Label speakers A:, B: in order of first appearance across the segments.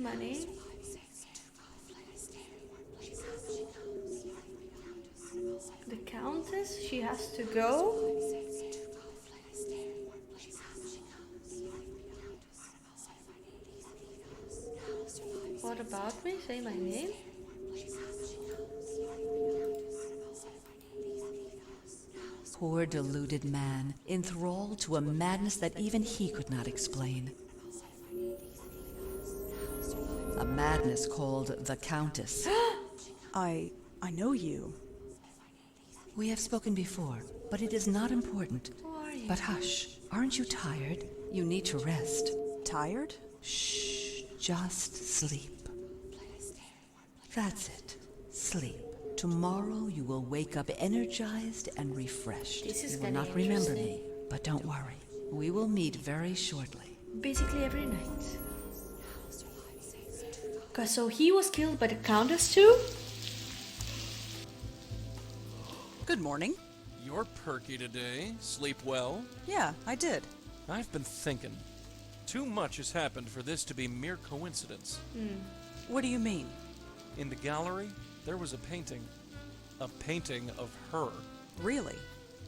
A: money. The Countess, she has to go. What about me? Say my name.
B: Poor deluded man, enthralled to a madness that even he could not explain. A madness called the Countess.
C: I know you.
B: We have spoken before, but it is not important.
A: Who are you?
B: But hush, aren't you tired? You need to rest.
C: Tired?
B: Shh, just sleep. That's it. Sleep. Tomorrow you will wake up energized and refreshed.
A: This is
B: You will
A: gonna
B: not
A: be
B: remember
A: interesting.
B: me, but don't worry. We will meet very shortly.
A: Basically every night. Okay, so he was killed by the Countess too?
C: Good morning.
D: You're perky today. Sleep well?
C: Yeah, I did.
D: I've been thinking. Too much has happened for this to be mere coincidence.
C: What do you mean?
D: In the gallery, there was a painting. A painting of her.
C: Really?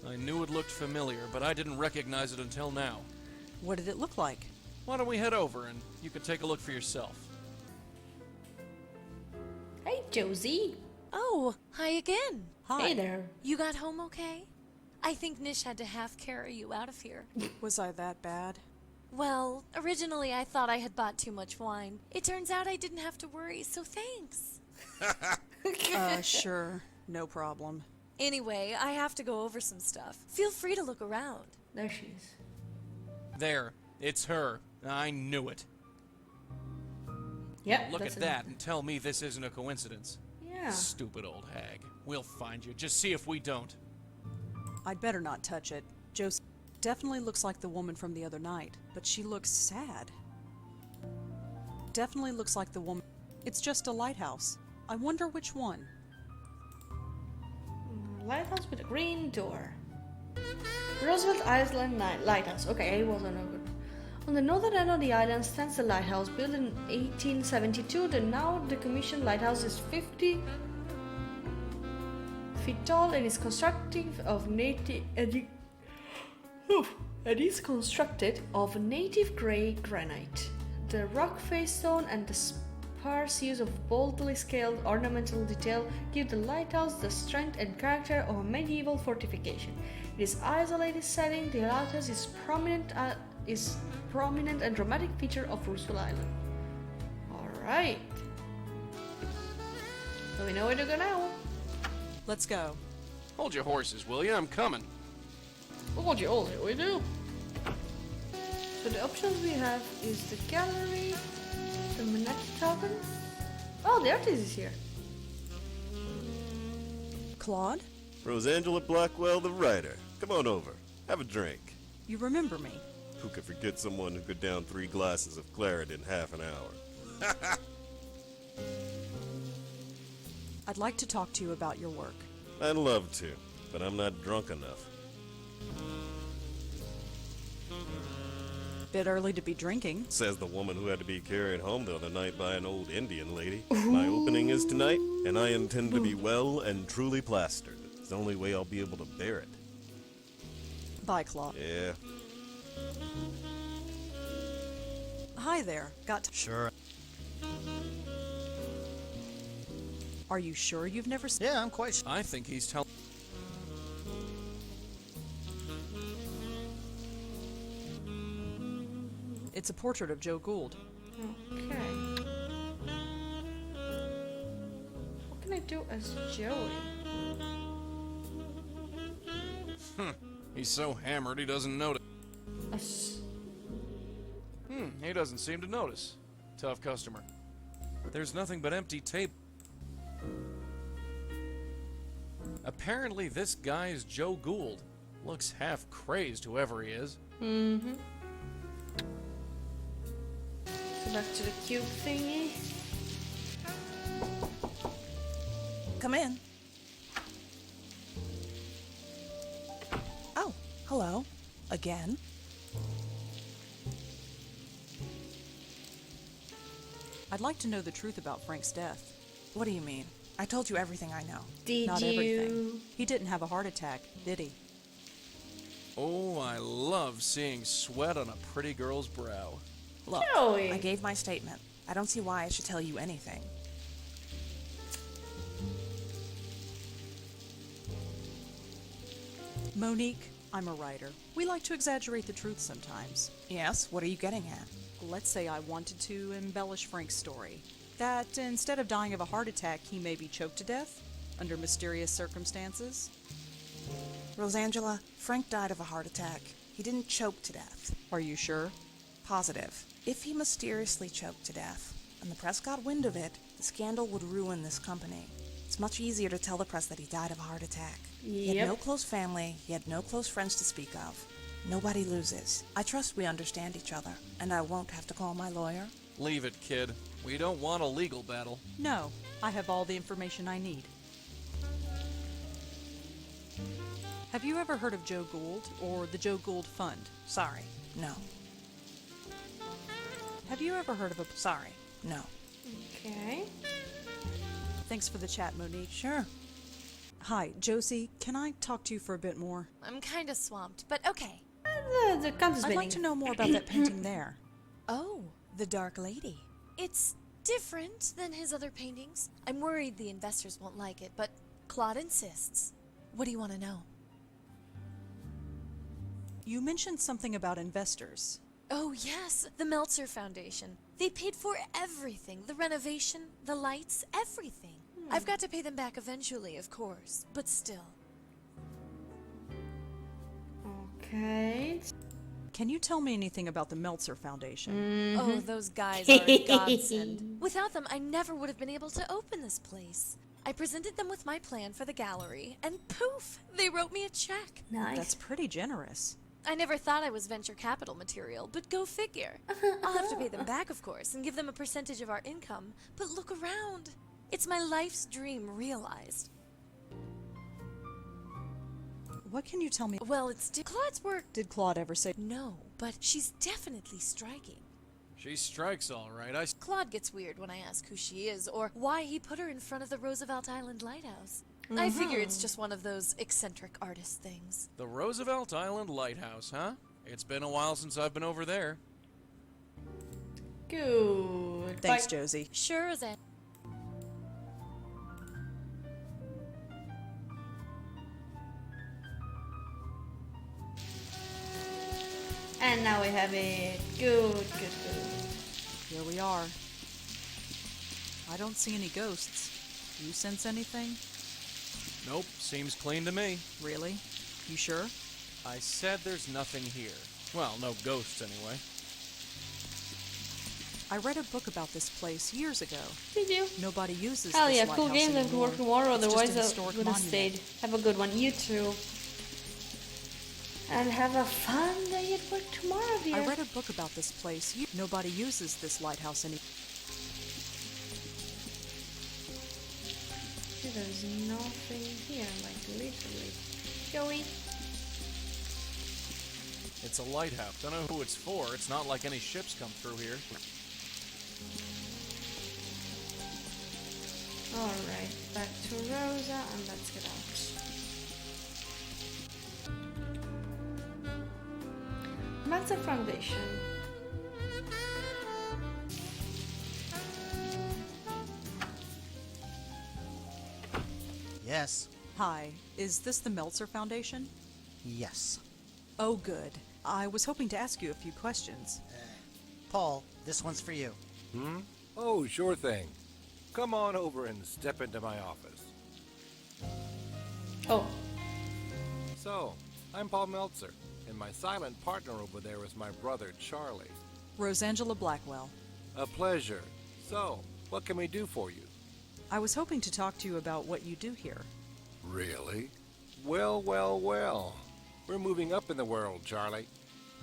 D: I knew it looked familiar, but I didn't recognize it until now.
C: What did it look like?
D: Why don't we head over and you can take a look for yourself?
A: Hey Josie.
E: Oh, hi again.
C: Hi.
A: Hey there.
E: You got home okay? I think Nish had to half carry you out of here.
C: Was I that bad?
E: Well, originally I thought I had bought too much wine. It turns out I didn't have to worry, so thanks.
C: Sure. No problem.
E: Anyway, I have to go over some stuff. Feel free to look around.
A: There she is.
D: There. It's her. I knew it.
A: Yep.
D: Look
A: that's
D: at that and tell me this isn't a coincidence.
A: Yeah.
D: Stupid old hag. We'll find you. Just see if we don't.
C: I'd better not touch it. Josie definitely looks like the woman from the other night, but she looks sad. Definitely looks like the woman. It's just a lighthouse. I wonder which one.
A: Lighthouse with a green door. Roosevelt Island Lighthouse. Okay, it was no good. On the northern end of the island stands the lighthouse, built in 1872. Now decommissioned lighthouse is 50 feet tall and is constructed of native. It is constructed of native grey granite. The rock face stone and the sparse use of boldly scaled ornamental detail give the lighthouse the strength and character of a medieval fortification. In its isolated setting, the lighthouse is prominent and dramatic feature of Rosa Island. Alright. So we know where to go now.
C: Let's go.
D: Hold your horses, will you? I'm coming.
A: Hold your horses, we do. So the options we have is the gallery, the Manatee Tavern. Oh, the artist is here.
C: Claude,
F: Rosangela Blackwell, the writer. Come on over. Have a drink.
C: you remember me.
F: Who could forget someone who could down 3 glasses of claret in half an hour?
C: I'd like to talk to you about your work.
F: I'd love to, but I'm not drunk enough.
C: Bit early to be drinking.
F: Says the woman who had to be carried home the other night by an old Indian lady. My opening is tonight, and I intend to be well and truly plastered. It's the only way I'll be able to bear it.
C: Bye, Claude.
F: Yeah.
C: Hi there.
G: Sure.
C: Are you sure you've never seen?
G: Yeah, I'm quite
D: I think he's telling.
C: It's a portrait of Joe Gould.
A: Okay. What can I do as Joey?
D: He's so hammered he doesn't notice.
A: As
D: He doesn't seem to notice. Tough customer. There's nothing but empty tape. Apparently this guy is Joe Gould. Looks half crazed, whoever he is.
A: Mm-hmm. So back to the cube thingy.
H: Come in. Oh, hello. Again?
C: I'd like to know the truth about Frank's death.
H: What do you mean? I told you everything I know.
A: Did
C: Not
A: you?
C: everything. He didn't have a heart attack, did he?
D: Oh, I love seeing sweat on a pretty girl's brow.
H: Look,
A: Joey.
H: I gave my statement. I don't see why I should tell you anything.
C: Monique, I'm a writer. We like to exaggerate the truth sometimes.
H: Yes, what are you getting at?
C: Let's say I wanted to embellish Frank's story. That instead of dying of a heart attack, he may be choked to death under mysterious circumstances.
H: Rosangela, Frank died of a heart attack. He didn't choke to death.
C: Are you sure?
H: Positive. If he mysteriously choked to death, and the press got wind of it, the scandal would ruin this company. It's much easier to tell the press that he died of a heart attack. He had
A: Yep.
H: no close family, he had no close friends to speak of. Nobody loses. I trust we understand each other, and I won't have to call my lawyer.
D: Leave it, kid. We don't want a legal battle.
C: No, I have all the information I need. Have you ever heard of Joe Gould or the Joe Gould Fund?
H: Sorry, no.
C: Have you ever heard of a...
H: Sorry, no.
A: Okay.
C: Thanks for the chat, Monique.
H: Sure.
C: Hi, Josie, can I talk to you for a bit more?
E: I'm kind of swamped, but okay.
A: The count is
C: I'd like to know more about that painting there.
E: Oh,
H: The Dark Lady.
E: it's different than his other paintings. I'm worried the investors won't like it, but Claude insists. What do you want to know?
C: You mentioned something about investors.
E: Oh, yes, the Meltzer Foundation. They paid for everything, the renovation, the lights, everything. I've got to pay them back eventually, of course, but still.
A: Okay.
C: Can you tell me anything about the Meltzer Foundation?
E: Oh, those guys are a godsend. Without them, I never would have been able to open this place. I presented them with my plan for the gallery, and poof, they wrote me a check.
A: Nice.
C: That's pretty generous.
E: I never thought I was venture capital material, but go figure. I'll have to pay them back, of course, and give them a percentage of our income. But look around. It's my life's dream realized.
C: What can you tell me?
E: Well, it's Claude's work.
C: Did Claude ever say...
E: No, but she's definitely striking.
D: She strikes all right.
E: Claude gets weird when I ask who she is or why he put her in front of the Roosevelt Island Lighthouse. I figure it's just one of those eccentric artist things.
D: The Roosevelt Island Lighthouse, huh? It's been a while since I've been over there.
A: Good.
C: Thanks,
A: Bye.
C: Josie.
E: Sure as that.
A: And now we have it. Good.
C: Here we are. I don't see any ghosts. You sense anything?
D: Nope, seems clean to me.
C: Really? You sure?
D: I said there's nothing here. Well, no ghosts anyway.
C: I read a book about this place years ago.
A: Did you?
C: Nobody uses
A: Hell
C: this
A: yeah, cool
C: lighthouse
A: games and
C: anymore.
A: work tomorrow,
C: It's just
A: otherwise
C: a
A: I
C: historic
A: would have
C: monument.
A: stayed. Have a good one, you too. And have a fun day at work tomorrow, dear.
C: I read a book about this place. Nobody uses this lighthouse anymore.
A: There's nothing here, like literally. Joey.
D: It's a lighthouse. Don't know who it's for. It's not like any ships come through here.
A: Alright, back to Rosa and let's get out. Meltzer Foundation.
G: Yes.
C: Hi, is this the Meltzer Foundation?
G: Yes.
C: Oh, good. I was hoping to ask you a few questions.
G: Paul, this one's for you.
I: Oh, sure thing. Come on over and step into my office.
A: Oh,
I: So, I'm Paul Meltzer, and my silent partner over there is my brother, Charlie.
C: Rosangela Blackwell.
I: A pleasure. So, what can we do for you?
C: I was hoping to talk to you about what you do here.
I: Really? Well. We're moving up in the world, Charlie.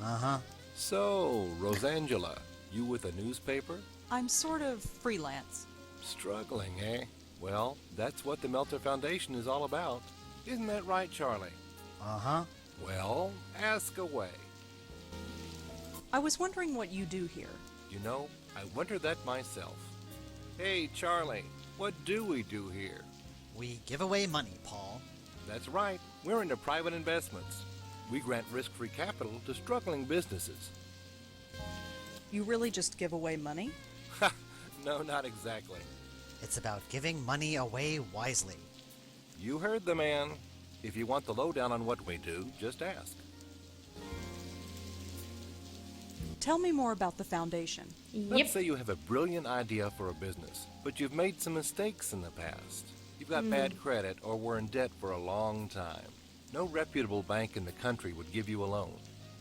G: Uh-huh.
I: So, Rosangela, you with a newspaper?
C: I'm sort of freelance.
I: Struggling, eh? Well, that's what the Meltzer Foundation is all about. Isn't that right, Charlie?
G: Uh-huh.
I: Well, ask away.
C: I was wondering what you do here.
I: You know, I wonder that myself. Hey, Charlie, what do we do here?
G: We give away money, Paul.
I: That's right. We're into private investments. We grant risk-free capital to struggling businesses.
C: You really just give away money?
I: Ha! No, not exactly.
G: It's about giving money away wisely.
I: You heard the man. If you want the lowdown on what we do, just ask.
C: Tell me more about the foundation.
I: Let's say you have a brilliant idea for a business, but you've made some mistakes in the past. You've got bad credit or were in debt for a long time. No reputable bank in the country would give you a loan.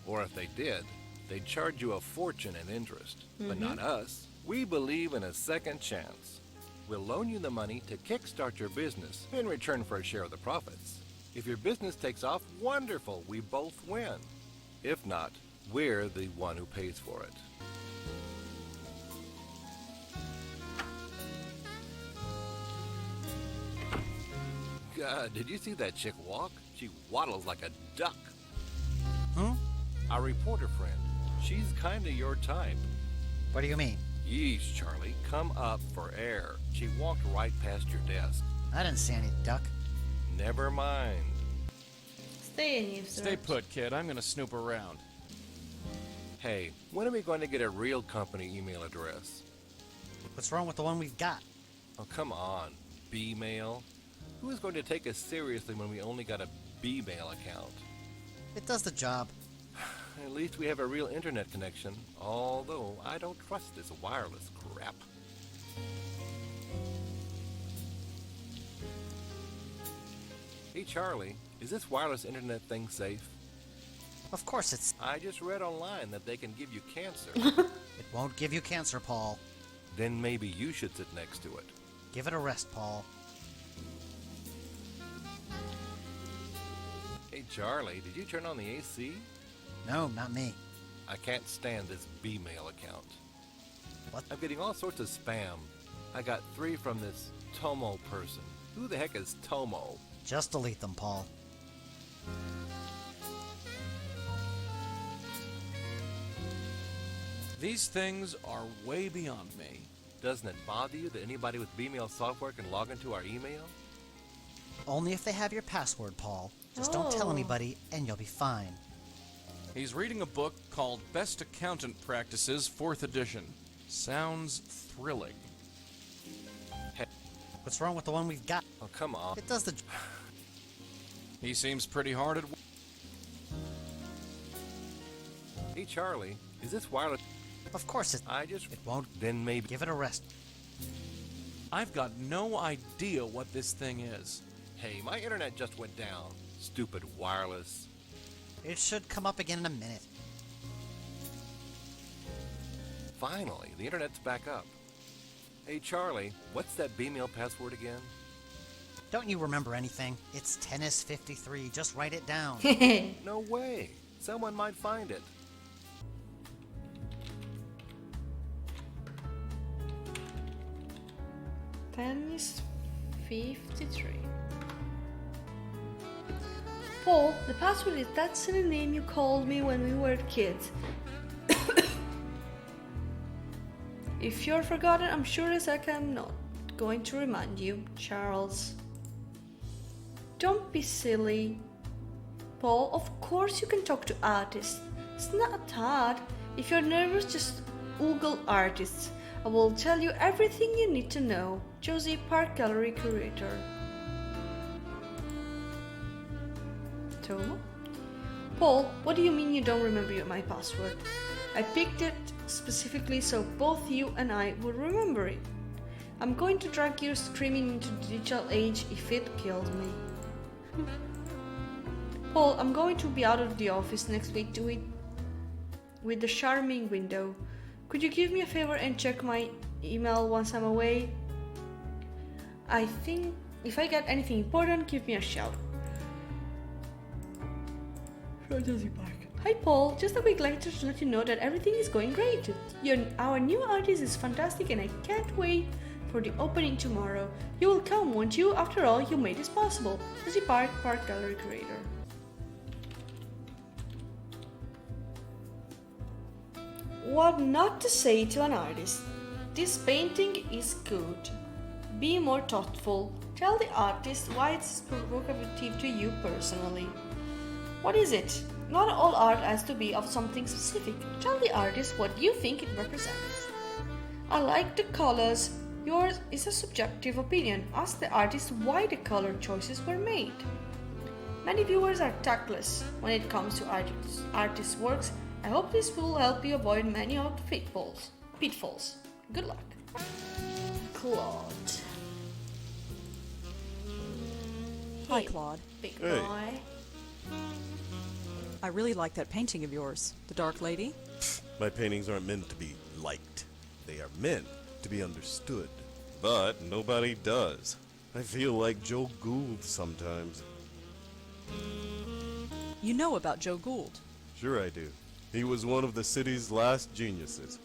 I: Or if they did, they'd charge you a fortune in interest. But not us. We believe in a second chance. We'll loan you the money to kickstart your business in return for a share of the profits. If your business takes off, wonderful, we both win. If not, we're the one who pays for it. God, did you see that chick walk? She waddles like a duck. Our reporter friend. She's kinda your type.
G: What do you mean?
I: Yeesh, Charlie, come up for air. She walked right past your desk.
G: I didn't see any duck.
I: Never mind.
A: Stay in, you
D: Stay put, kid. I'm gonna snoop around.
I: Hey, when are we going to get a real company email address?
G: What's wrong with the one we've got?
I: Oh, come on. B-mail? Who is going to take us seriously when we only got a B-mail account?
G: It does the job.
I: At least we have a real internet connection, although I don't trust this wireless crap. Hey, Charlie, is this wireless internet thing safe?
G: Of course it's...
I: I just read online that they can give you cancer.
G: It won't give you cancer, Paul.
I: Then maybe you should sit next to it.
G: Give it a rest, Paul.
I: Hey, Charlie, did you turn on the AC?
G: No, not me.
I: I can't stand this B-mail account.
G: What?
I: I'm getting all sorts of spam. I got 3 from this Tomo person. Who the heck is Tomo?
G: Just delete them, Paul.
D: These things are way beyond me.
I: Doesn't it bother you that anybody with B-mail software can log into our email?
G: Only if they have your password, Paul. Just don't tell
A: Oh.
G: anybody, and you'll be fine.
D: He's reading a book called Best Accountant Practices, 4th edition. Sounds thrilling.
G: What's wrong with the one we've got?
I: Oh, come on.
G: It does the...
D: He seems pretty hard at work.
I: Hey, Charlie, is this wireless?
G: Of course it...
I: I just...
G: It won't...
I: Then maybe...
G: Give it a rest.
D: I've got no idea what this thing is.
I: Hey, my internet just went down. Stupid wireless.
G: It should come up again in a minute.
I: Finally, the internet's back up. Hey, Charlie, what's that B-mail password again?
G: Don't you remember anything? It's Tennis 53. Just write it down.
I: No way. Someone might find it.
A: Tennis 53. Paul, the password is that silly name you called me when we were kids. If you're forgotten, I'm sure as heck I'm not going to remind you, Charles. Don't be silly. Paul, of course you can talk to artists. It's not hard. If you're nervous, just Google artists. I will tell you everything you need to know. Josie, Park Gallery Curator. Tomo? Paul, what do you mean you don't remember my password? I picked it specifically so both you and I will remember it. I'm going to drag you screaming into the digital age if it kills me. Paul, I'm going to be out of the office next week with the charming window. Could you give me a favor and check my email once I'm away? I think if I get anything important, give me a shout. Hi Paul, just a quick letter to let you know that everything is going great. Our new artist is fantastic and I can't wait for the opening tomorrow. You will come, won't you? After all, you made this possible. Josie Park, Park Gallery Curator. What not to say to an artist. This painting is good. Be more thoughtful. Tell the artist why it's provocative to you personally. What is it? Not all art has to be of something specific. Tell the artist what you think it represents. I like the colors. Yours is a subjective opinion. Ask the artist why the color choices were made. Many viewers are tactless when it comes to artists' works. I hope this will help you avoid many pitfalls. Good luck. Claude.
C: Hi, Claude.
A: Big
F: Hey.
A: boy.
C: I really like that painting of yours, The Dark Lady.
F: My paintings aren't meant to be liked. They are meant to be understood. But nobody does. I feel like Joe Gould sometimes.
C: You know about Joe Gould.
F: Sure I do. He was one of the city's last geniuses.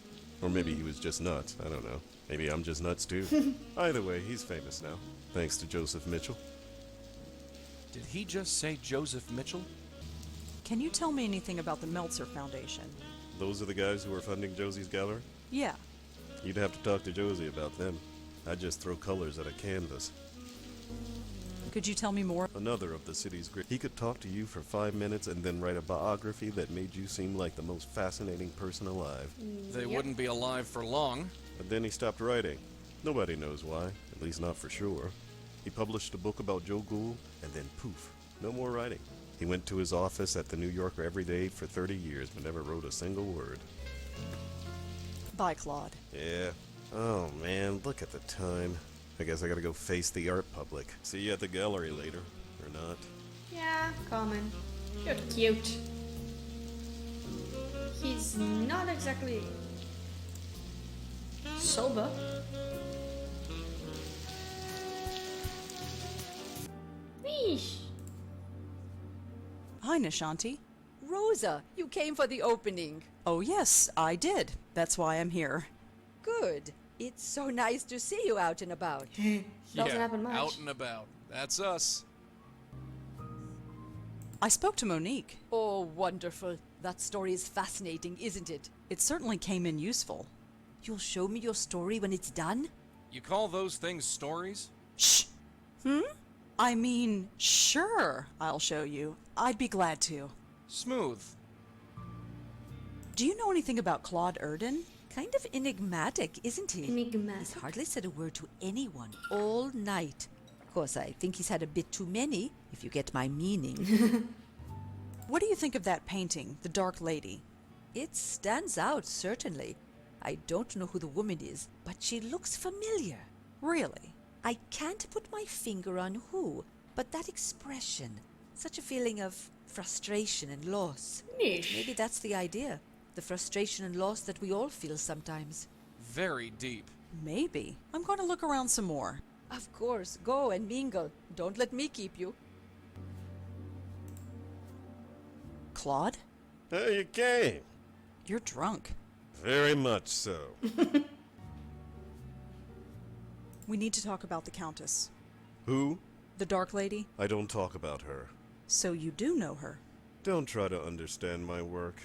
F: Or maybe he was just nuts. I don't know. Maybe I'm just nuts too. Either way, he's famous now. Thanks to Joseph Mitchell.
D: Did he just say Joseph Mitchell?
C: Can you tell me anything about the Meltzer Foundation?
F: Those are the guys who are funding Josie's gallery?
C: Yeah.
F: You'd have to talk to Josie about them. I'd just throw colors at a canvas.
C: Could you tell me more?
F: Another of the city's great. He could talk to you for 5 minutes and then write a biography that made you seem like the most fascinating person alive.
D: They wouldn't be alive for long.
F: But then he stopped writing. Nobody knows why, at least not for sure. He published a book about Joe Gould, and then poof, no more writing. He went to his office at the New Yorker every day for 30 years, but never wrote a single word.
C: Bye, Claude.
F: Yeah. Oh man, look at the time. I guess I gotta go face the art public. See you at the gallery later. Or not.
A: Yeah, common. You're cute. He's not exactly sober. Eesh.
C: Hi, Nishanti.
B: Rosa, you came for the opening.
C: Oh, yes, I did. That's why I'm here.
B: Good. It's so nice to see you out and about.
A: Doesn't happen much.
D: Out and about. That's us.
C: I spoke to Monique.
B: Oh, wonderful. That story is fascinating, isn't it?
C: It certainly came in useful.
B: You'll show me your story when it's done?
D: You call those things stories?
C: Shh! I mean, sure, I'll show you. I'd be glad to.
D: Smooth.
C: Do you know anything about Claude Erdin?
B: Kind of enigmatic, isn't he?
A: Enigmatic.
B: He's hardly said a word to anyone all night. Of course, I think he's had a bit too many, if you get my meaning.
C: What do you think of that painting, The Dark Lady?
B: It stands out, certainly. I don't know who the woman is, but she looks familiar.
C: Really?
B: I can't put my finger on who, but that expression, such a feeling of frustration and loss.
A: Niche.
B: Maybe that's the idea. The frustration and loss that we all feel sometimes.
D: Very deep.
C: Maybe. I'm going to look around some more.
B: Of course, go and mingle. Don't let me keep you.
C: Claude?
F: Oh, you came.
C: You're drunk.
F: Very much so.
C: We need to talk about the Countess.
F: Who?
C: The Dark Lady?
F: I don't talk about her.
C: So you do know her.
F: Don't try to understand my work.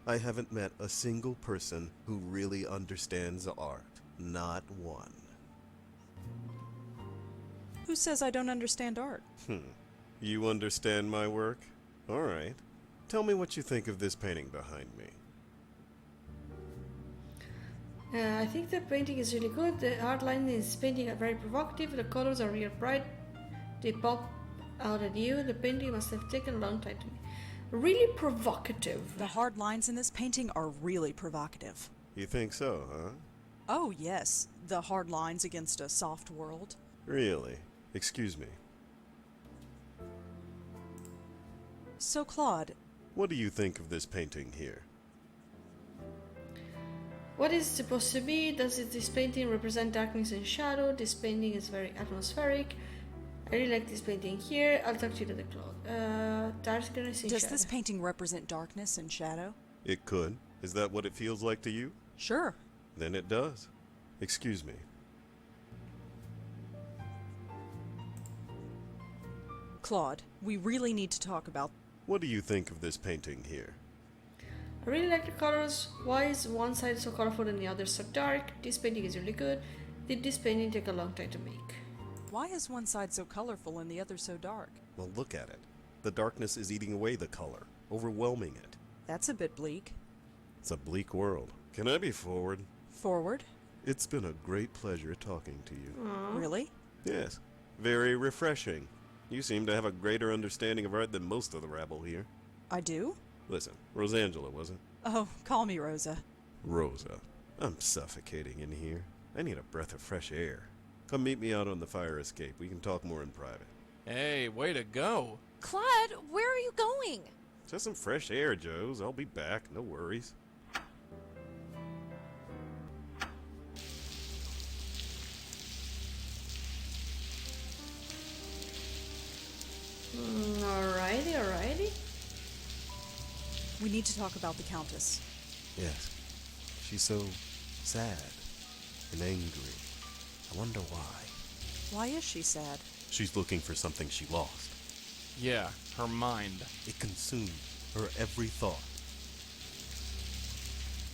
F: I haven't met a single person who really understands art. Not one.
C: Who says I don't understand art?
F: You understand my work? All right. Tell me what you think of this painting behind me.
A: I think the painting is really good. The art line in this painting are very provocative. The colors are real bright. They pop out at you. The painting must have taken a long time to me. Really provocative.
C: The hard lines in this painting are really provocative.
F: You think so, huh?
C: Oh, yes. The hard lines against a soft world.
F: Really? Excuse me.
C: So, Claude,
F: What do you think of this painting here?
A: What is it supposed to be? This painting represent darkness and shadow? This painting is very atmospheric. I really like this painting here. I'll talk to you later, Claude. Darkness and
C: does
A: shadow.
C: this painting represent darkness and shadow?
F: It could. Is that what it feels like to you?
C: Sure.
F: Then it does. Excuse me.
C: Claude, we really need to talk about...
F: What do you think of this painting here?
A: I really like the colors. Why is one side so colorful and the other so dark? This painting is really good. Did this painting take a long time to make?
C: Why is one side so colorful and the other so dark?
F: Well, look at it. The darkness is eating away the color, overwhelming it.
C: That's a bit bleak.
F: It's a bleak world. Can I be forward?
C: Forward?
F: It's been a great pleasure talking to you.
C: Really?
F: Yes, very refreshing. You seem to have a greater understanding of art than most of the rabble here.
C: I do?
F: Listen, Rosangela, was it?
C: Oh, call me Rosa.
F: Rosa, I'm suffocating in here. I need a breath of fresh air. Come meet me out on the fire escape. We can talk more in private.
D: Hey, way to go.
E: Claude, where are you going?
F: Just some fresh air, Joes. I'll be back. No worries.
A: Alrighty.
C: We need to talk about the Countess.
F: Yes. She's so sad and angry. I wonder why.
C: Why is she sad?
F: She's looking for something she lost.
D: Yeah, her mind.
F: It consumes her every thought.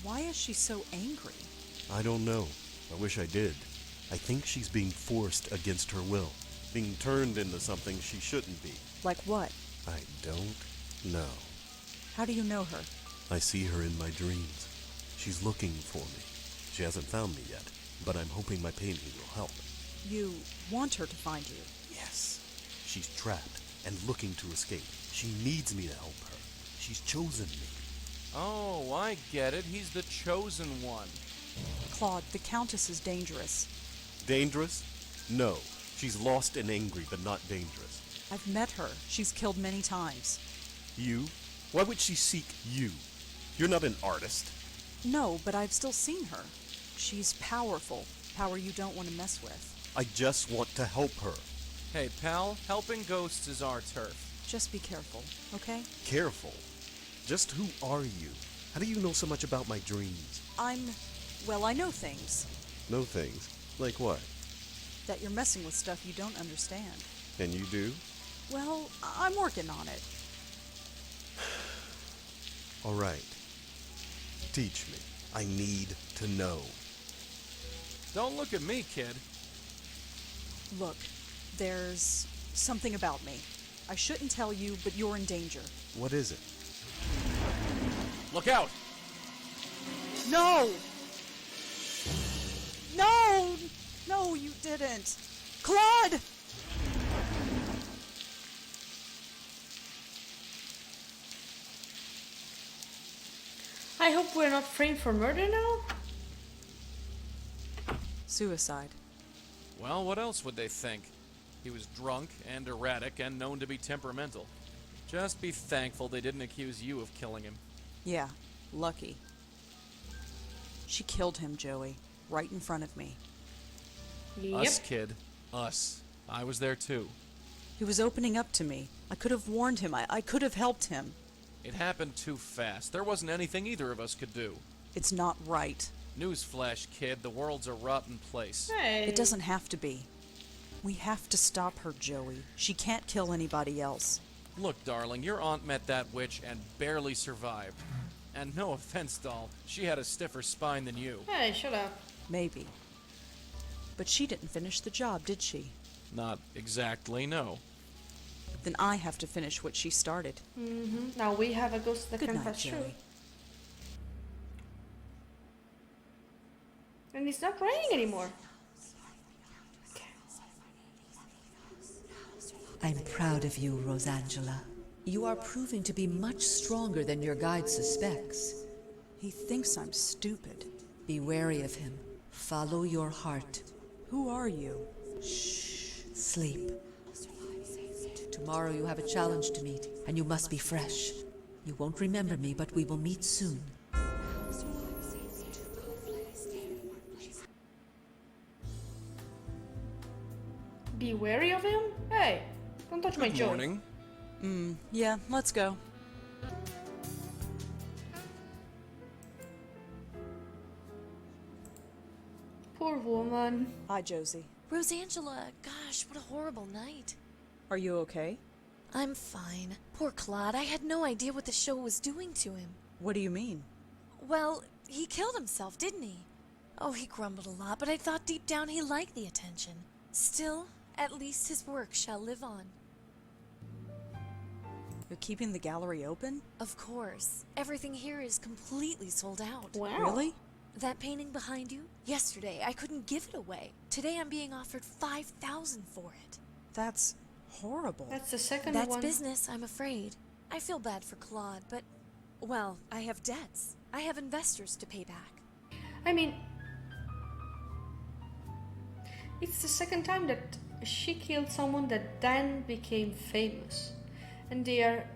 C: Why is she so angry?
F: I don't know. I wish I did. I think she's being forced against her will. Being turned into something she shouldn't be.
C: Like what?
F: I don't know.
C: How do you know her?
F: I see her in my dreams. She's looking for me. She hasn't found me yet, but I'm hoping my painting will help.
C: You want her to find you?
F: Yes. She's trapped and looking to escape. She needs me to help her. She's chosen me.
D: Oh, I get it. He's the chosen one.
C: Claude, the Countess is dangerous.
F: Dangerous? No. She's lost and angry, but not dangerous.
C: I've met her. She's killed many times.
F: You? Why would she seek you? You're not an artist.
C: No, but I've still seen her. She's powerful. Power you don't want to mess with.
F: I just want to help her.
D: Hey, pal, helping ghosts is our turf.
C: Just be careful, okay?
F: Careful. Just who are you? How do you know so much about my dreams?
C: Well, I know things.
F: Know things? Like what?
C: That you're messing with stuff you don't understand.
F: And you do?
C: Well, I'm working on it.
F: All right. Teach me. I need to know.
D: Don't look at me, kid.
C: Look, there's something about me. I shouldn't tell you, but you're in danger.
F: What is it?
D: Look out!
C: No! No! No, you didn't. Claude!
A: I hope we're not framed for murder now.
C: Suicide.
D: Well, what else would they think? He was drunk and erratic and known to be temperamental. Just be thankful they didn't accuse you of killing him.
C: Yeah, lucky. She killed him, Joey, right in front of me.
A: Yep.
D: Us, kid. Us. I was there too.
C: He was opening up to me. I could have warned him. I could have helped him.
D: It happened too fast. There wasn't anything either of us could do.
C: It's not right.
D: Newsflash, kid. The world's a rotten place.
A: Hey.
C: It doesn't have to be. We have to stop her, Joey. She can't kill anybody else.
D: Look, darling, your aunt met that witch and barely survived. And no offense, doll, she had a stiffer spine than you.
A: Hey, shut up.
C: Maybe. But she didn't finish the job, did she?
D: Not exactly, no.
C: Then I have to finish what she started.
A: Now we have a ghost that
C: Good
A: can
C: night,
A: pass through.
C: Joey.
A: And it's not raining anymore.
B: I'm proud of you, Rosangela. You are proving to be much stronger than your guide suspects.
C: He thinks I'm stupid.
B: Be wary of him. Follow your heart.
C: Who are you?
B: Shh. Sleep. Tomorrow you have a challenge to meet, and you must be fresh. You won't remember me, but we will meet soon.
A: Be wary of him? Hey, don't touch my
D: Good
A: Joey.
D: morning.
C: Yeah, let's go.
A: Poor woman.
C: Hi, Josie.
E: Rosangela, gosh, what a horrible night.
C: Are you okay?
E: I'm fine. Poor Claude, I had no idea what the show was doing to him.
C: What do you mean?
E: Well, he killed himself, didn't he? Oh, he grumbled a lot, but I thought deep down he liked the attention. Still, at least his work shall live on.
C: You're keeping the gallery open?
E: Of course. Everything here is completely sold out.
A: Wow.
C: Really?
E: That painting behind you? Yesterday, I couldn't give it away. Today, I'm being offered $5,000 for it.
C: That's horrible.
A: That's the second
E: That's
A: one.
E: business, I'm afraid. I feel bad for Claude, but, well, I have debts. I have investors to pay back.
A: I mean, it's the second time that she killed someone that then became famous. And they are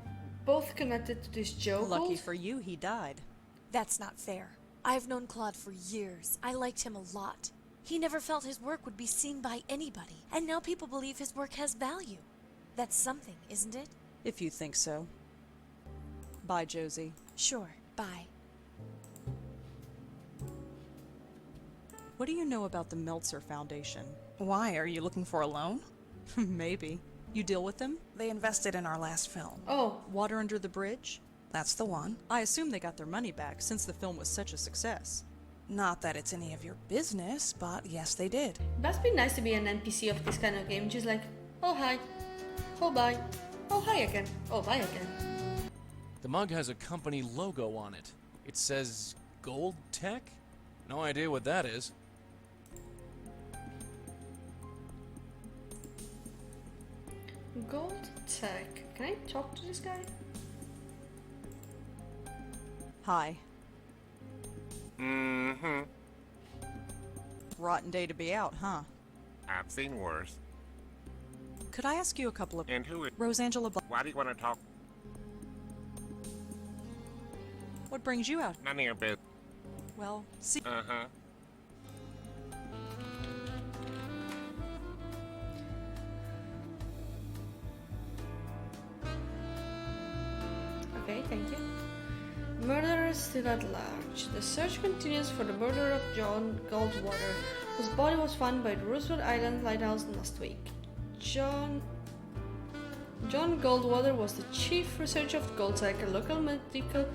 A: both connected to this Joe
C: Lucky
A: Gold.
C: for you, he died.
E: That's not fair. I've known Claude for years. I liked him a lot. He never felt his work would be seen by anybody, and now people believe his work has value. That's something, isn't it?
C: If you think so. Bye, Josie.
E: Sure, bye.
C: What do you know about the Meltzer Foundation?
H: Why? Are you looking for a loan?
C: Maybe. You deal with them?
H: They invested in our last film.
A: Oh,
C: Water Under the Bridge?
H: That's the one.
C: I assume they got their money back since the film was such a success.
H: Not that it's any of your business, but yes, they did.
A: must be nice to be an NPC of this kind of game. Just like, oh hi, oh bye, oh hi again, oh bye again.
D: The mug has a company logo on it. It says Gold Tech? No idea what that is.
A: Gold Tech. Can I talk to this guy?
C: Hi.
J: Mm-hmm.
C: Rotten day to be out, huh?
J: I've seen worse.
C: Could I ask you a couple of...
J: And who is...
C: Rosangela
J: Why do you want to talk?
C: What brings you out?
J: None of your business.
C: Well, see...
J: Uh-huh.
A: Okay, thank you. Murderers still at large. The search continues for the murderer of John Goldwater, whose body was found by the Roosevelt Island lighthouse last week. John Goldwater was the chief researcher of Goldtech, a local medical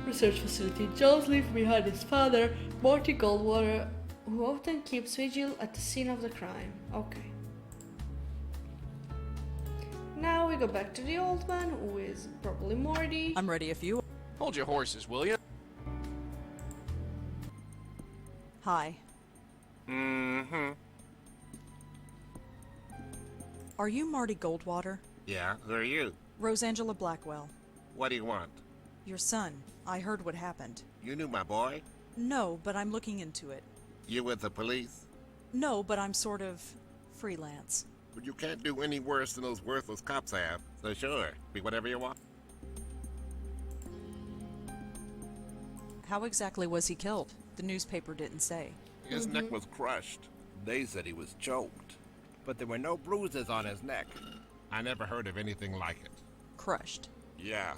A: research facility. Jones left behind his father, Marty Goldwater, who often keeps vigil at the scene of the crime. Okay. Now we go back to the old man, who is probably Morty.
C: I'm ready if you...
D: Hold your horses, will you?
C: Hi.
J: Mm-hmm.
C: Are you Marty Goldwater?
J: Yeah, who are you?
C: Rosangela Blackwell.
J: What do you want?
C: Your son. I heard what happened.
J: You knew my boy?
C: No, but I'm looking into it.
J: You with the police?
C: No, but I'm sort of... freelance.
J: But you can't do any worse than those worthless cops have. So sure, be whatever you want.
C: How exactly was he killed? The newspaper didn't say.
J: His neck was crushed. They said he was choked. But there were no bruises on his neck. I never heard of anything like it.
C: Crushed.
J: Yeah,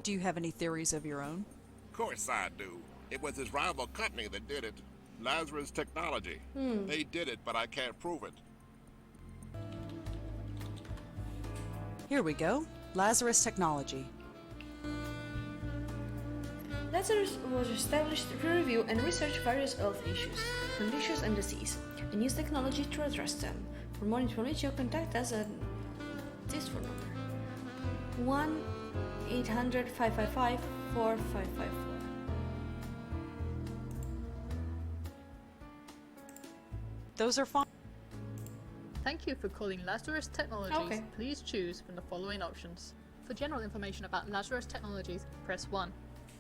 C: Do you have any theories of your own?
J: of course I do. It was his rival company that did it. Lazarus Technology. They did it, but I can't prove it.
C: Here we go. Lazarus Technology.
A: Lazarus was established to review and research various health issues, conditions, and disease, and use technology to address them. For more information, contact us at this phone number: 1-800-555-4554.
C: Those are fine.
K: Thank you for calling Lazarus Technologies.
A: Okay.
K: Please choose from the following options. For general information about Lazarus Technologies, press 1.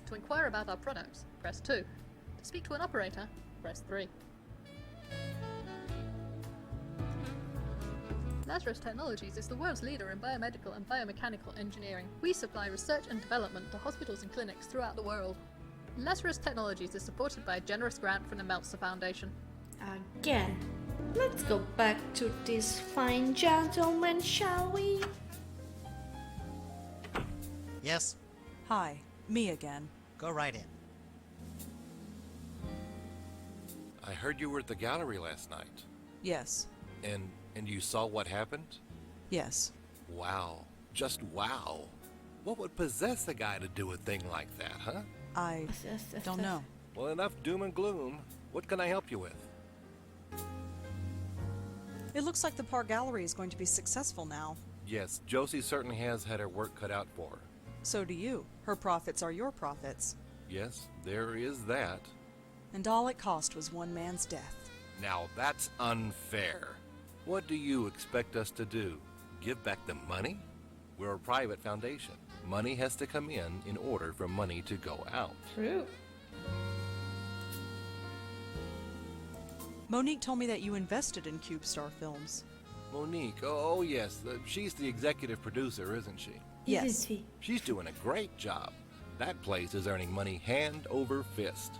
K: To inquire about our products, press 2. To speak to an operator, press 3. Lazarus Technologies is the world's leader in biomedical and biomechanical engineering. We supply research and development to hospitals and clinics throughout the world. Lazarus Technologies is supported by a generous grant from the Meltzer Foundation.
A: Again, let's go back to this fine gentleman, shall we?
G: Yes,
C: Hi, me again.
G: go right in.
I: I heard you were at the gallery last night.
C: Yes.
I: And you saw what happened?
C: Yes.
I: Wow. Just wow. What would possess a guy to do a thing like that, huh?
C: I don't know.
I: Well, enough doom and gloom. What can I help you with?
C: It looks like the Park Gallery is going to be successful now.
I: Yes, Josie certainly has had her work cut out for her.
C: So do you. Her profits are your profits.
I: Yes, there is that.
C: And all it cost was one man's death.
I: Now that's unfair. What do you expect us to do? Give back the money? We're a private foundation. Money has to come in order for money to go out.
A: True.
C: Monique told me that you invested in CubeStar Films.
I: Monique, oh yes, she's the executive producer, isn't she?
C: Yes.
A: Isn't she?
I: She's doing a great job. That place is earning money hand over fist.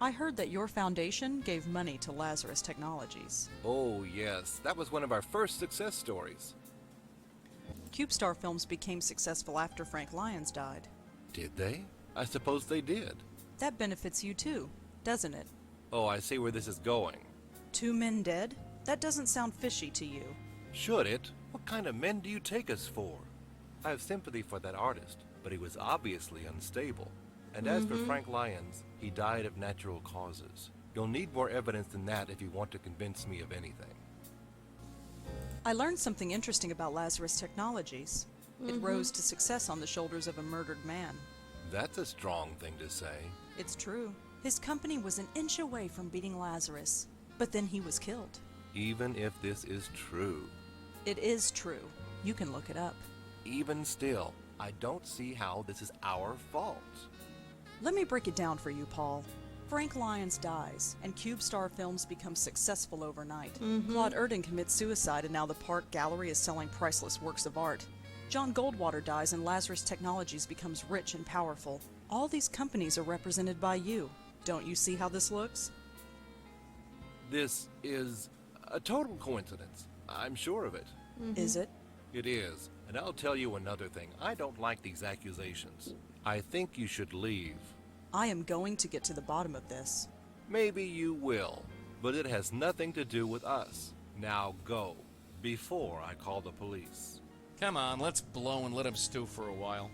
C: I heard that your foundation gave money to Lazarus Technologies.
I: Oh yes, that was one of our first success stories.
C: CubeStar Films became successful after Frank Lyons died.
I: Did they? I suppose they did.
C: That benefits you too, doesn't it?
I: Oh, I see where this is going.
C: 2 men dead? That doesn't sound fishy to you.
I: Should it? What kind of men do you take us for? I have sympathy for that artist, but he was obviously unstable. And as for Frank Lyons, he died of natural causes. You'll need more evidence than that if you want to convince me of anything.
C: I learned something interesting about Lazarus Technologies. It rose to success on the shoulders of a murdered man.
I: That's a strong thing to say.
C: It's true. His company was an inch away from beating Lazarus, but then he was killed.
I: Even if this is true.
C: It is true. You can look it up.
I: Even still, I don't see how this is our fault.
C: Let me break it down for you, Paul. Frank Lyons dies, and CubeStar Films becomes successful overnight. Claude Erdin commits suicide, and now the Park Gallery is selling priceless works of art. John Goldwater dies, and Lazarus Technologies becomes rich and powerful. All these companies are represented by you. Don't you see how this looks?
I: This is a total coincidence. I'm sure of it.
C: Is it?
I: It is. And I'll tell you another thing. I don't like these accusations. I think you should leave.
C: I am going to get to the bottom of this.
I: Maybe you will, but it has nothing to do with us. Now go, before I call the police.
D: Come on, let's blow and let him stew for a while.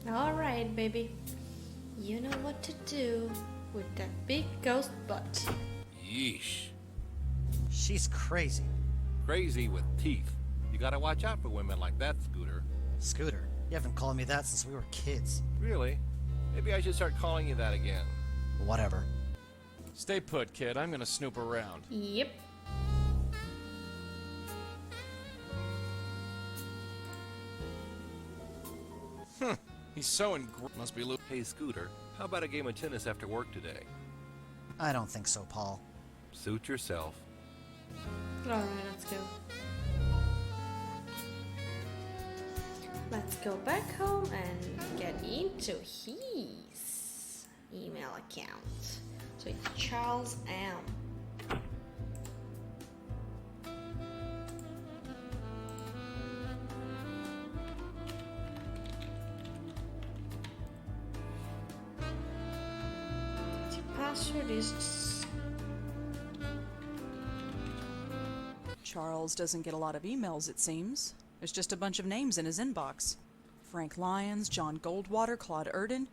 A: Alright, baby. You know what to do with that big ghost butt.
I: Yeesh.
G: She's crazy.
I: Crazy with teeth. You gotta watch out for women like that, Scooter.
G: Scooter, you haven't called me that since we were kids.
I: Really? Maybe I should start calling you that again.
G: Whatever.
D: Stay put, kid. I'm gonna snoop around.
A: Yep.
D: He's so must be
I: Hey, Scooter, how about a game of tennis after work today?
G: I don't think so, Paul.
I: Suit yourself.
A: Alright, let's go. Let's go back home and get into his email account. So it's Charles M. The password is...
C: Charles doesn't get a lot of emails, it seems. There's just a bunch of names in his inbox. Frank Lyons, John Goldwater, Claude Erdin.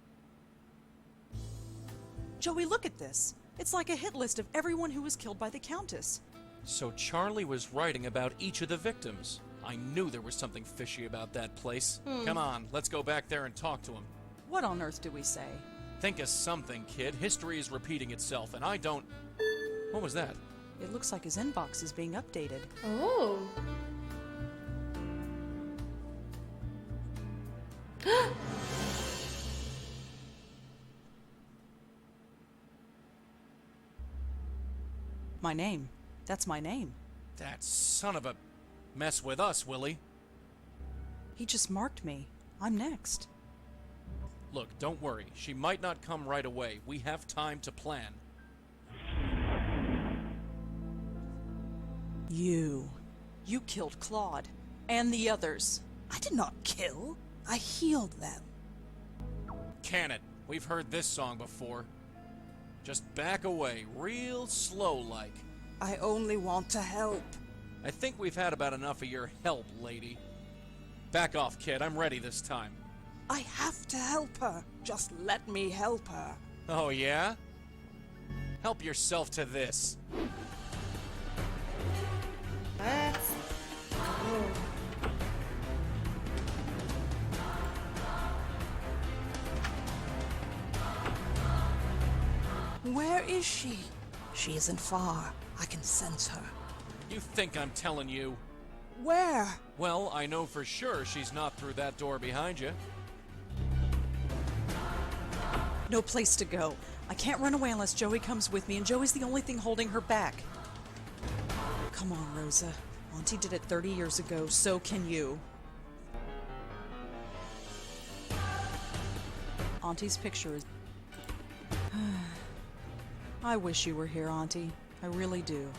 C: Joey, look at this. It's like a hit list of everyone who was killed by the Countess.
D: So Charlie was writing about each of the victims. I knew there was something fishy about that place. Come on, let's go back there and talk to him.
C: What on earth do we say?
D: Think of something, kid. History is repeating itself, and I don't... What was that?
C: It looks like his inbox is being updated.
A: Oh.
C: My name. That's my name.
D: That son of a... Mess with us, Willie.
C: He just marked me. I'm next.
D: Look, don't worry. She might not come right away. We have time to plan.
C: You killed Claude. And the others.
H: I did not kill. I healed them.
D: Can it? We've heard this song before. Just back away, real slow-like.
H: I only want to help.
D: I think we've had about enough of your help, lady. Back off, kid. I'm ready this time.
H: I have to help her. Just let me help her.
D: Oh, yeah? Help yourself to this.
A: Let's go.
H: Where is she? She isn't far. I can sense her.
D: You think I'm telling you?
H: Where?
D: Well, I know for sure she's not through that door behind you.
C: No place to go. I can't run away unless Joey comes with me, and Joey's the only thing holding her back. Come on, Rosa. Auntie did it 30 years ago, so can you. Auntie's picture is... I wish you were here, Auntie. I really do.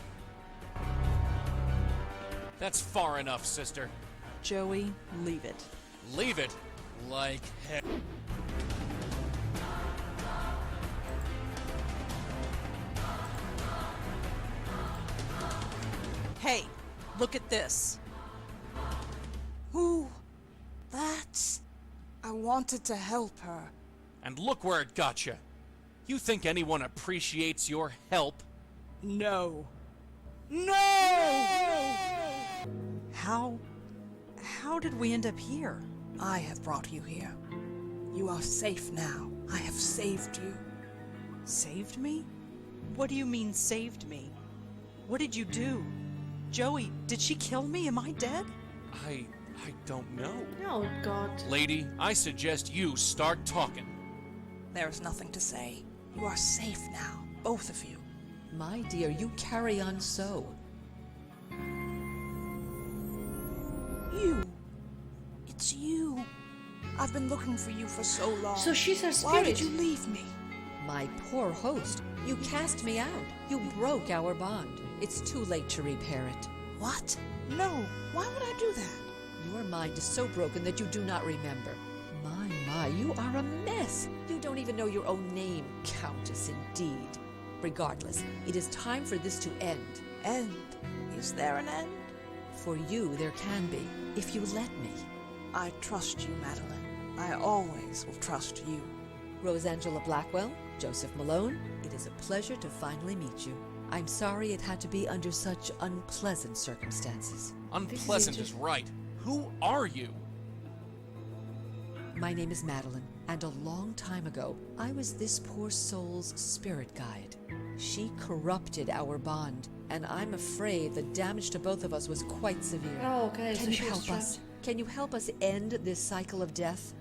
D: That's far enough, sister.
C: Joey, leave it.
D: Leave it like heck.
C: Hey, look at this.
H: Who? That's... I wanted to help her.
D: And look where it got you. You think anyone appreciates your help?
H: No. No!
C: How did we end up here?
H: I have brought you here. You are safe now. I have saved you.
C: Saved me? What do you mean, saved me? What did you do? Joey, did she kill me? Am I dead?
D: I don't know.
A: Oh, God.
D: Lady, I suggest you start talking.
H: There is nothing to say. You are safe now, both of you.
B: My dear, you carry on so.
H: You. It's you. I've been looking for you for so long.
A: So she's her spirit.
H: Why did you leave me?
B: My poor host, you cast me out. You broke our bond. It's too late to repair it.
H: What? No. Why would I do that?
B: Your mind is so broken that you do not remember. My, you are a mess. You don't even know your own name, Countess, indeed. Regardless, it is time for this to end.
H: End? Is there an end?
B: For you, there can be, if you let me.
H: I trust you, Madeline. I always will trust you.
B: Rosangela Blackwell, Joseph Malone, it is a pleasure to finally meet you. I'm sorry it had to be under such unpleasant circumstances.
D: Unpleasant is right. Who are you?
B: My name is Madeline, and a long time ago, I was this poor soul's spirit guide. She corrupted our bond, and I'm afraid the damage to both of us was quite severe.
A: Oh, okay.
B: Can you help us? Can you help us end this cycle of death?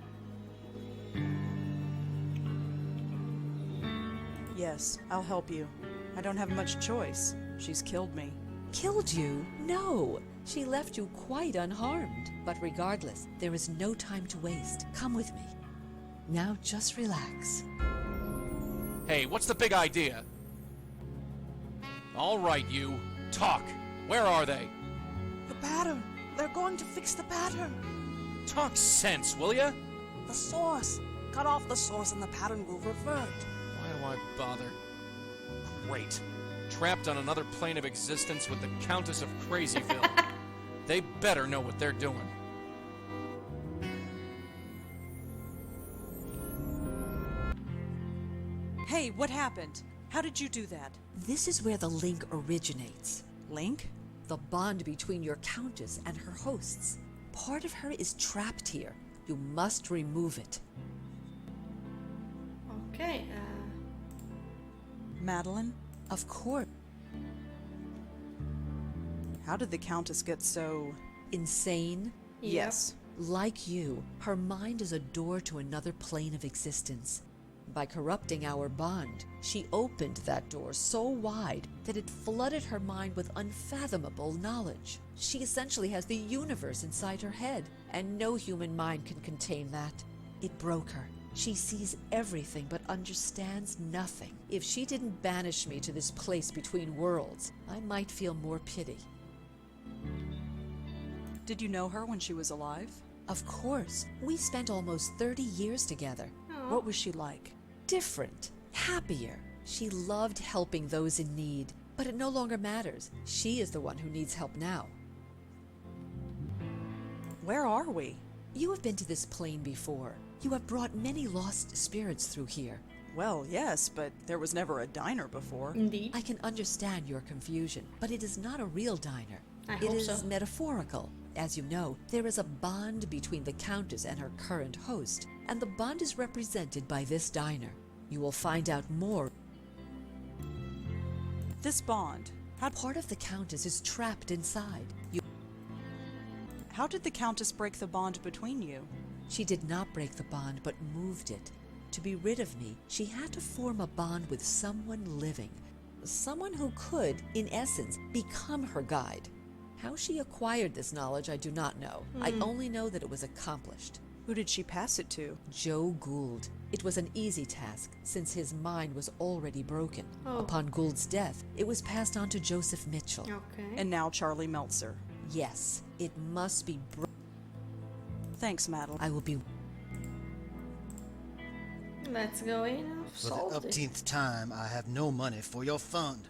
C: Yes, I'll help you. I don't have much choice. She's killed me.
B: Killed you? No. She left you quite unharmed. But regardless, there is no time to waste. Come with me. Now just relax.
D: Hey, what's the big idea? All right, you. Talk. Where are they?
H: The pattern. They're going to fix the pattern.
D: Talk sense, will ya?
H: The source. Cut off the source and the pattern will revert.
D: Why do I bother? Great. Trapped on another plane of existence with the Countess of Crazyville. They better know what they're doing.
C: Hey, what happened? How did you do that?
B: This is where the link originates.
C: Link?
B: The bond between your Countess and her hosts. Part of her is trapped here. You must remove it.
A: Okay,
C: Madeline?
B: Of course.
C: How did the Countess get so...
B: Insane?
C: Yes.
B: Like you, her mind is a door to another plane of existence. By corrupting our bond, she opened that door so wide that it flooded her mind with unfathomable knowledge. She essentially has the universe inside her head, and no human mind can contain that. It broke her. She sees everything but understands nothing. If she didn't banish me to this place between worlds, I might feel more pity.
C: Did you know her when she was alive?
B: Of course. We spent almost 30 years together.
C: What was she like?
B: Different. Happier. She loved helping those in need. But it no longer matters. She is the one who needs help now.
C: Where are we?
B: You have been to this plane before. You have brought many lost spirits through here.
C: Well, yes, but there was never a diner before.
A: Indeed.
B: I can understand your confusion, but it is not a real diner.
A: I
B: It
A: hope
B: is
A: so.
B: metaphorical. As you know, there is a bond between the Countess and her current host, and the bond is represented by this diner. You will find out more.
C: This bond,
B: Part of the Countess is trapped inside.
C: how did the Countess break the bond between you?
B: She did not break the bond, but moved it. To be rid of me, she had to form a bond with someone living. Someone who could, in essence, become her guide. How she acquired this knowledge, I do not know. I only know that it was accomplished.
C: Who did she pass it to?
B: Joe Gould. It was an easy task, since his mind was already broken.
A: Oh.
B: Upon Gould's death, it was passed on to Joseph Mitchell.
A: Okay.
C: And now Charlie Meltzer.
B: Yes, it must be
C: Thanks, Madeline.
B: I will be...
A: Let's go in.
G: For the upteenth time, I have no money for your fund.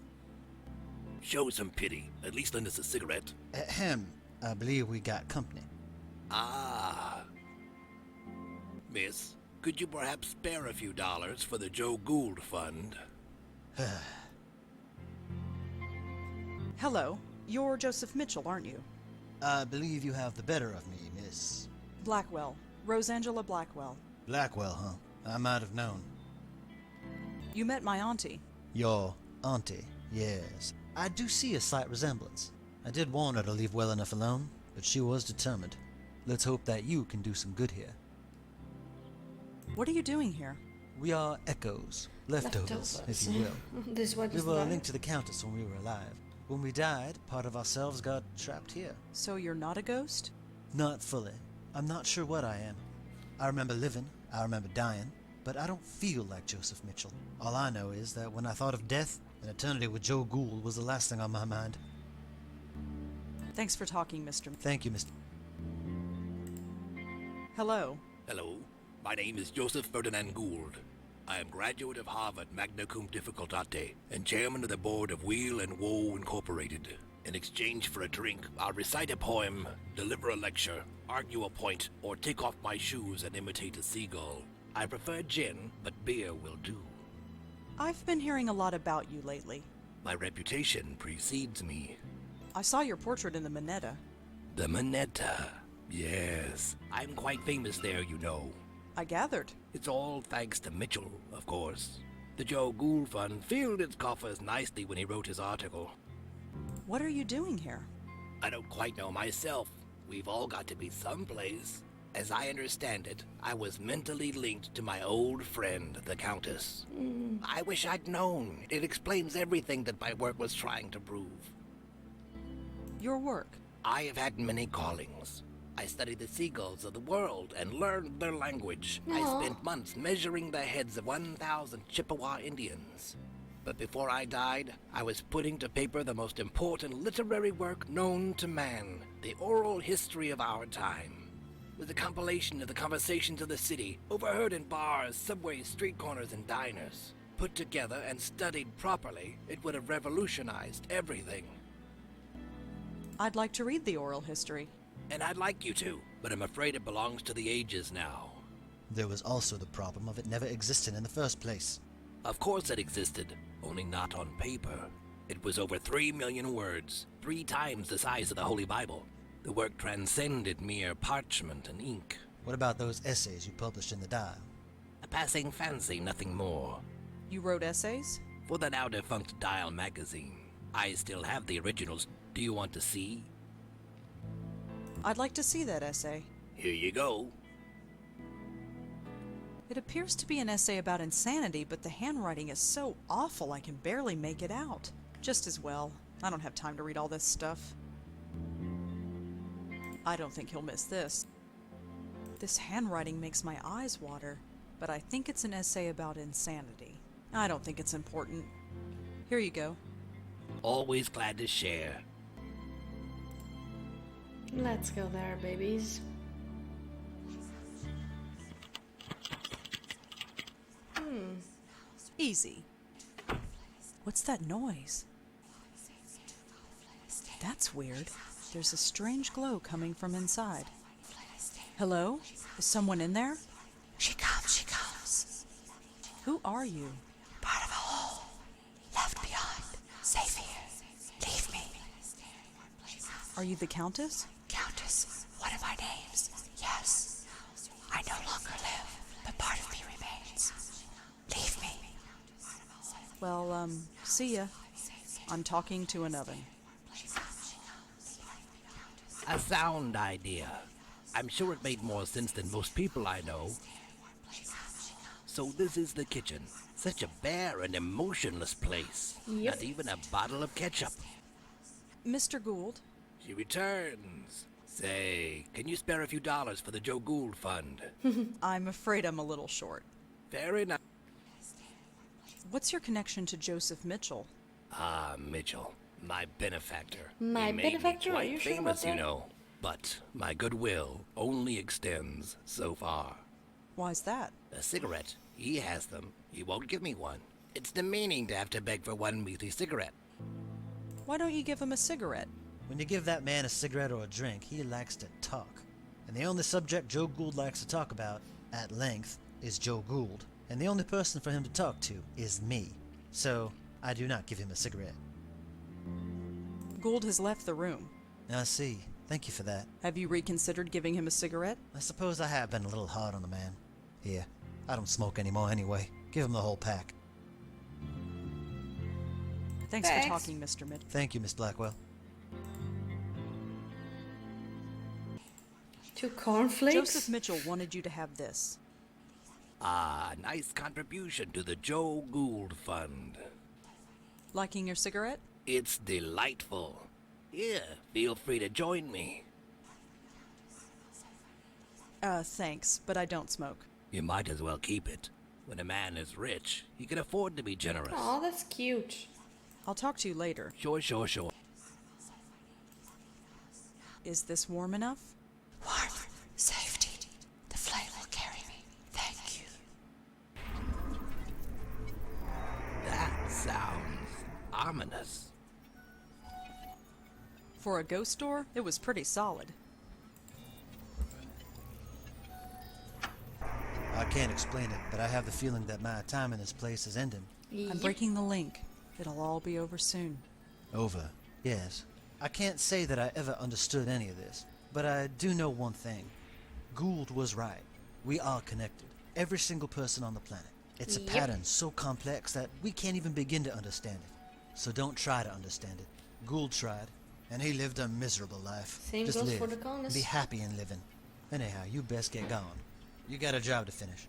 J: Show some pity. At least lend us a cigarette.
G: Ahem, I believe we got company.
J: Ah. Miss, could you perhaps spare a few dollars for the Joe Gould Fund?
C: Hello, you're Joseph Mitchell, aren't you?
G: I believe you have the better of me, Miss
C: Blackwell. Rosangela Blackwell.
G: Blackwell, huh? I might have known.
C: You met my auntie.
G: Your auntie, yes. I do see a slight resemblance. I did warn her to leave well enough alone, but she was determined. Let's hope that you can do some good here.
C: What are you doing here?
G: We are echoes, leftovers, if you will.
A: This one
G: We
A: is
G: were
A: that.
G: linked to the Countess when we were alive. When we died, part of ourselves got trapped here.
C: So you're not a ghost?
G: Not fully. I'm not sure what I am. I remember living, I remember dying, but I don't feel like Joseph Mitchell. All I know is that when I thought of death, an eternity with Joe Gould was the last thing on my mind.
C: Thanks for talking, Mr.
G: Thank you, Mr.
C: Hello.
J: Hello, my name is Joseph Ferdinand Gould. I am graduate of Harvard magna cum difficultate and chairman of the board of Wheel and Woe Incorporated. In exchange for a drink, I'll recite a poem, deliver a lecture, argue a point, or take off my shoes and imitate a seagull. I prefer gin, but beer will do.
C: I've been hearing a lot about you lately.
J: My reputation precedes me.
C: I saw your portrait in the Minetta.
J: The Minetta. Yes, I'm quite famous there, you know.
C: I gathered.
J: It's all thanks to Mitchell, of course. The Joe Gould Fund filled its coffers nicely when he wrote his article.
C: What are you doing here?
J: I don't quite know myself. We've all got to be someplace. As I understand it, I was mentally linked to my old friend, the Countess. I wish I'd known. It explains everything that my work was trying to prove.
C: Your work?
J: I have had many callings. I studied the seagulls of the world and learned their language. I spent months measuring the heads of 1,000 Chippewa Indians. But before I died, I was putting to paper the most important literary work known to man, the oral history of our time. It was a compilation of the conversations of the city, overheard in bars, subways, street corners, and diners. Put together and studied properly, it would have revolutionized everything.
C: I'd like to read the oral history.
J: And I'd like you to, but I'm afraid it belongs to the ages now.
G: There was also the problem of it never existing in the first place.
J: Of course it existed, only not on paper. It was over 3 million words, 3 times the size of the Holy Bible. The work transcended mere parchment and ink.
G: What about those essays you published in the Dial?
J: A passing fancy, nothing more.
C: You wrote essays?
J: For the now-defunct Dial magazine. I still have the originals. Do you want to see?
C: I'd like to see that essay.
J: Here you go.
C: It appears to be an essay about insanity, but the handwriting is so awful I can barely make it out. Just as well. I don't have time to read all this stuff. I don't think he'll miss this. This handwriting makes my eyes water, but I think it's an essay about insanity. I don't think it's important. Here you go.
J: Always glad to share.
A: Let's go there, babies.
C: Easy. What's that noise? That's weird. There's a strange glow coming from inside. Hello? Is someone in there?
H: She comes.
C: Who are you?
H: Part of a whole. Left behind. Safe here. Leave me.
C: Are you the Countess?
H: Countess, one of my names. Yes. I no longer live, but part of me remains. Leave me.
C: Well, see ya. I'm talking to an oven.
J: A sound idea. I'm sure it made more sense than most people I know. So this is the kitchen. Such a bare and emotionless place.
A: Yep.
J: Not even a bottle of ketchup.
C: Mr. Gould,
J: She returns. Say, can you spare a few dollars for the Joe Gould Fund?
C: I'm afraid I'm a little short.
J: Fair enough.
C: What's your connection to Joseph Mitchell?
J: Ah, Mitchell, my benefactor.
A: My
J: He made
A: benefactor?
J: me
A: Are
J: quite
A: you sure about
J: famous, you
A: that?
J: know. But my goodwill only extends so far.
C: Why's that?
J: A cigarette. He has them. He won't give me one. It's demeaning to have to beg for one measly cigarette.
C: Why don't you give him a cigarette?
G: When you give that man a cigarette or a drink, he likes to talk. And the only subject Joe Gould likes to talk about, at length, is Joe Gould. And the only person for him to talk to is me. So, I do not give him a cigarette.
C: Gould has left the room.
G: I see. Thank you for that.
C: Have you reconsidered giving him a cigarette?
G: I suppose I have been a little hard on the man. Here, I don't smoke anymore anyway. Give him the whole pack.
C: Thanks
A: Thanks.
C: for talking, Mr. Mitchell.
G: Thank you, Miss Blackwell.
A: 2 cornflakes?
C: Joseph Mitchell wanted you to have this.
J: Ah, nice contribution to the Joe Gould Fund.
C: Liking your cigarette?
J: It's delightful. Here, feel free to join me.
C: Thanks, but I don't smoke.
J: You might as well keep it. When a man is rich, he can afford to be generous.
A: Aw, that's cute.
C: I'll talk to you later.
J: Sure.
C: Is this warm enough?
H: Warmth, safety. The flame will carry me. Thank you.
J: That sounds ominous.
C: For a ghost store, it was pretty solid.
G: I can't explain it, but I have the feeling that my time in this place is ending.
C: I'm
A: Yep.
C: breaking the link. It'll all be over soon.
G: Over, yes. I can't say that I ever understood any of this, but I do know one thing. Gould was right. We are connected. Every single person on the planet. It's a
A: Yep.
G: pattern so complex that we can't even begin to understand it. So don't try to understand it. Gould tried, and he lived a miserable life.
A: Same
G: Just
A: goes
G: live.
A: for the colonists.
G: Be happy in living. Anyhow, you best get going. You got a job to finish.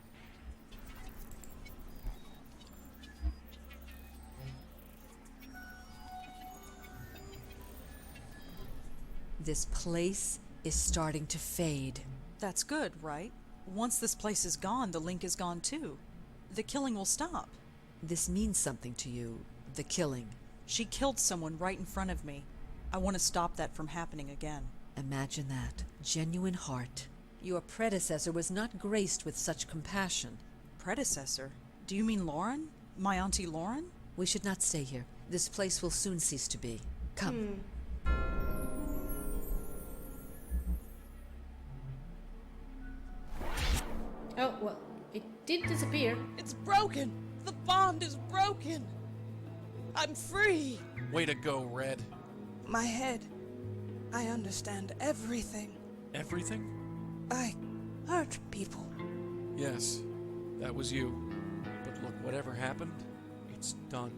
B: This place is starting to fade.
C: That's good, right? Once this place is gone, the link is gone too. The killing will stop.
B: This means something to you, the killing.
C: She killed someone right in front of me. I want to stop that from happening again.
B: Imagine that. Genuine heart. Your predecessor was not graced with such compassion.
C: Predecessor? Do you mean Lauren? My Auntie Lauren?
B: We should not stay here. This place will soon cease to be. Come.
A: Oh, well, it did disappear.
H: It's broken. The bond is broken. I'm free.
D: Way to go, Red.
H: My head. I understand everything.
D: Everything?
H: I hurt people.
D: Yes, that was you. But look, whatever happened, it's done.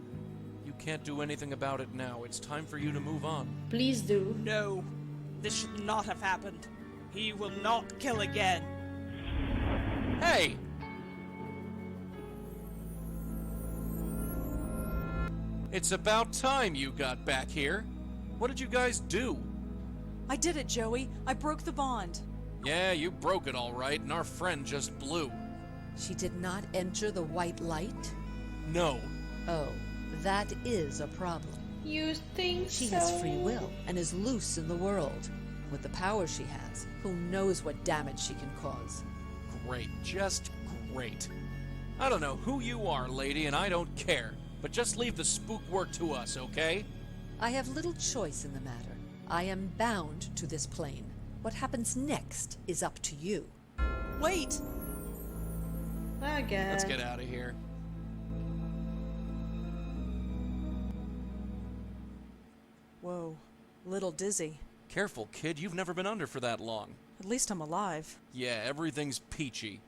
D: You can't do anything about it now. It's time for you to move on.
A: Please do.
H: No, this should not have happened. He will not kill again.
D: Hey! It's about time you got back here. What did you guys do?
C: I did it, Joey. I broke the bond.
D: Yeah, you broke it all right, and our friend just blew.
B: She did not enter the white light?
D: No.
B: Oh, that is a problem.
A: You think
B: She
A: so?
B: has free will and is loose in the world. With the power she has, who knows what damage she can cause.
D: Great, just great. I don't know who you are, lady, and I don't care. But just leave the spook work to us, okay?
B: I have little choice in the matter. I am bound to this plane. What happens next is up to you.
C: Wait!
A: Again.
D: Let's get out of here.
C: Whoa, little dizzy.
D: Careful, kid. You've never been under for that long.
C: At least I'm alive.
D: Yeah, everything's peachy.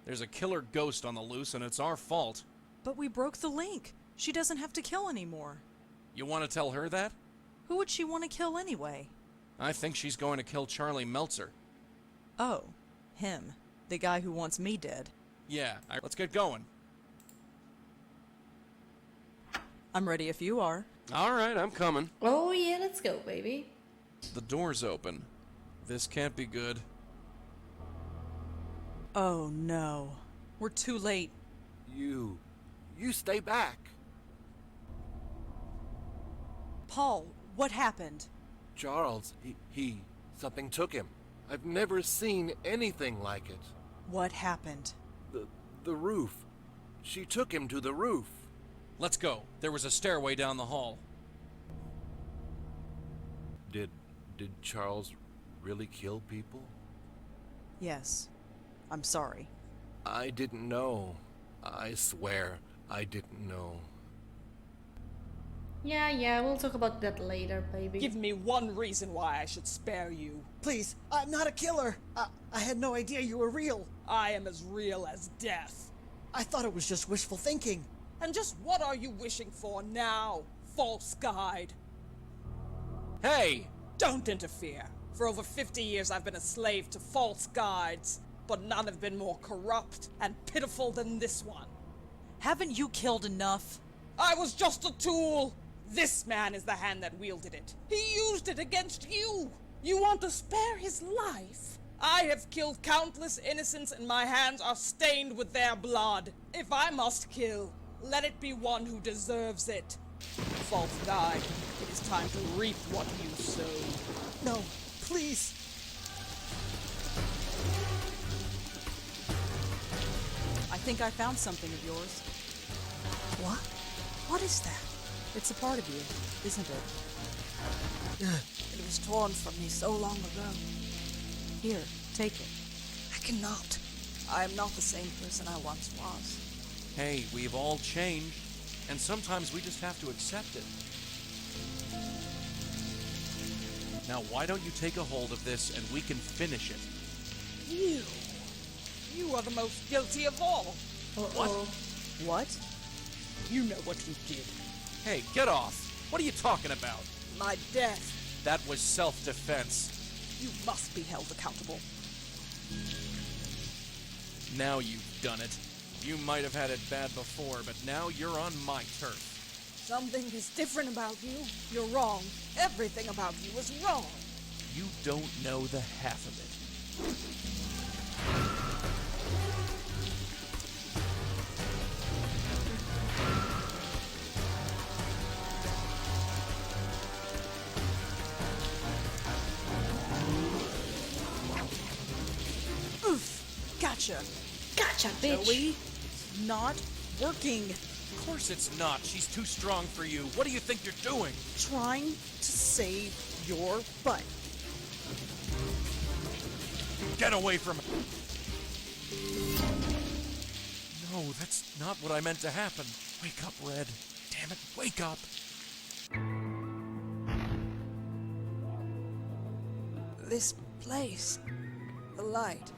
D: There's a killer ghost on the loose, and it's our fault.
C: But we broke the link. She doesn't have to kill anymore.
D: You want to tell her that?
C: Who would she want to kill anyway?
D: I think she's going to kill Charlie Meltzer.
C: Oh, him. The guy who wants me dead.
D: Yeah, let's get going.
C: I'm ready if you are.
D: All right, I'm coming.
A: Oh yeah, let's go, baby.
D: The door's open. This can't be good.
C: Oh no. We're too late.
I: You stay back.
C: Paul, what happened?
I: Charles, something took him. I've never seen anything like it.
C: What happened?
I: The roof. She took him to the roof.
D: Let's go. There was a stairway down the hall.
I: Did Charles really kill people?
C: Yes. I'm sorry.
I: I didn't know. I swear I didn't know.
A: Yeah, we'll talk about that later, baby.
L: Give me one reason why I should spare you.
M: Please, I'm not a killer. I had no idea you were real.
L: I am as real as death.
M: I thought it was just wishful thinking.
L: And just what are you wishing for now, false guide?
D: Hey!
L: Don't interfere. For over 50 years I've been a slave to false guides, but none have been more corrupt and pitiful than this one.
C: Haven't you killed enough?
L: I was just a tool! This man is the hand that wielded it. He used it against you! You want to spare his life? I have killed countless innocents and my hands are stained with their blood. If I must kill, let it be one who deserves it. False guide, it is time to reap what you sowed.
M: No, please.
C: I think I found something of yours.
H: What? What is that?
C: It's a part of you, isn't it?
H: It was torn from me so long ago.
C: Here, take it.
H: I cannot. I am not the same person I once was.
D: Hey, we've all changed, and sometimes we just have to accept it. Now, why don't you take a hold of this and we can finish it?
L: You are the most guilty of all.
D: What?
C: What?
L: You know what you did.
D: Hey, get off! What are you talking about?
L: My death.
D: That was self-defense.
L: You must be held accountable.
D: Now you've done it. You might have had it bad before, but now you're on my turf.
L: Something is different about you. You're wrong. Everything about you is wrong.
D: You don't know the half of it.
C: Gotcha.
A: Gotcha, bitch.
C: Joey, it's not working.
D: Of course it's not. She's too strong for you. What do you think you're doing?
C: Trying to save your butt.
D: Get away from her. No, that's not what I meant to happen. Wake up, Red. Damn it, wake up.
H: This place. The light.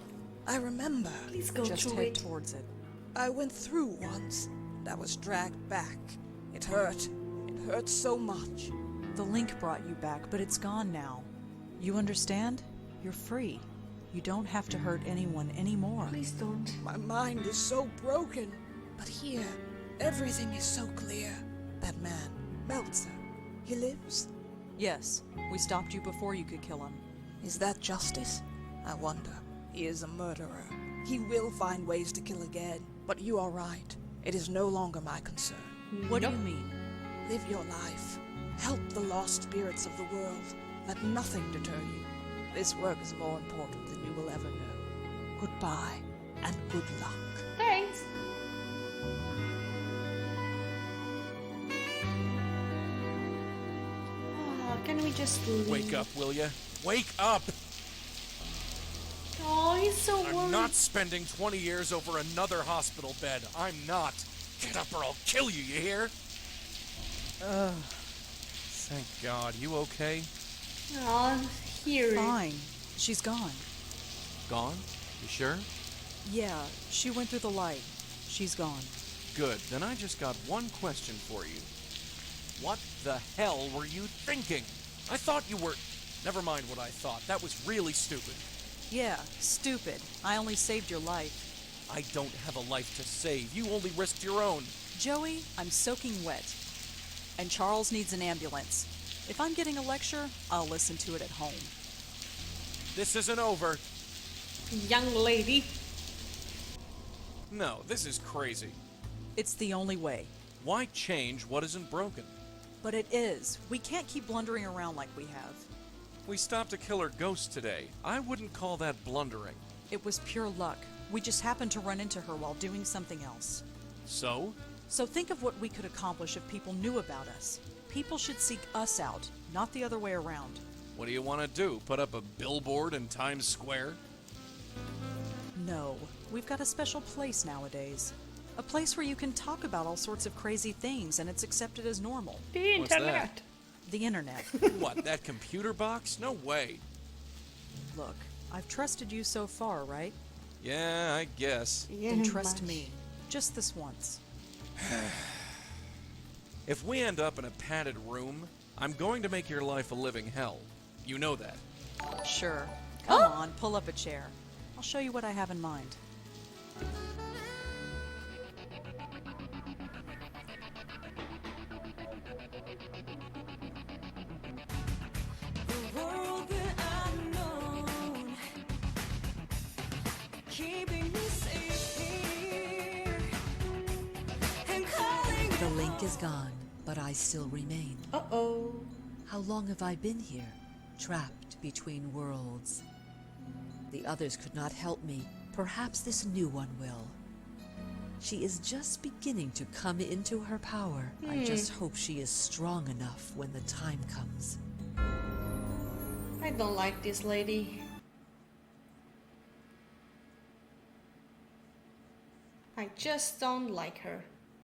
H: I remember.
A: Please go
C: Just
A: through
C: head
A: it.
C: towards it.
H: I went through once, and I was dragged back. It hurt. It hurt so much.
C: The link brought you back, but it's gone now. You understand? You're free. You don't have to hurt anyone anymore.
A: Please don't.
H: My mind is so broken. But here, everything is so clear. That man, Meltzer, he lives?
C: Yes, we stopped you before you could kill him.
H: Is that justice? I wonder. He is a murderer. He will find ways to kill again. But you are right. It is no longer my concern.
C: What do you mean?
H: Live your life. Help the lost spirits of the world. Let nothing deter you. This work is more important than you will ever know. Goodbye, and good luck.
A: Thanks. Can we just leave?
D: Wake up, will ya? Wake up!
A: he's so worried.
D: I'm not spending 20 years over another hospital bed. I'm not. Get up or I'll kill you, you hear? Thank God. You okay?
A: Aw, here.
C: Fine. She's gone.
D: Gone? You sure?
C: Yeah, she went through the light. She's gone.
D: Good. Then I just got one question for you. What the hell were you thinking? I thought you were... Never mind what I thought. That was really stupid.
C: Yeah, stupid. I only saved your life.
D: I don't have a life to save. You only risked your own.
C: Joey, I'm soaking wet. And Charles needs an ambulance. If I'm getting a lecture, I'll listen to it at home.
D: This isn't over.
A: Young lady.
D: No, this is crazy.
C: It's the only way.
D: Why change what isn't broken?
C: But it is. We can't keep blundering around like we have.
D: We stopped a killer ghost today. I wouldn't call that blundering.
C: It was pure luck. We just happened to run into her while doing something else.
D: So?
C: So think of what we could accomplish if people knew about us. People should seek us out, not the other way around.
D: What do you want to do? Put up a billboard in Times Square?
C: No. We've got a special place nowadays. A place where you can talk about all sorts of crazy things and it's accepted as normal.
A: The
D: What's
A: internet.
D: that?
C: The internet.
D: What, that computer box? No way.
C: Look, I've trusted you so far, right?
D: Yeah, I guess.
C: Then trust me. Just this once.
D: If we end up in a padded room, I'm going to make your life a living hell. You know that.
C: Sure. Come on, pull up a chair. I'll show you what I have in mind.
B: The link is gone, but I still remain.
A: Uh-oh.
B: How long have I been here, trapped between worlds? The others could not help me. Perhaps this new one will. She is just beginning to come into her power. I just hope she is strong enough when the time comes.
A: I don't like this lady. I just don't like her.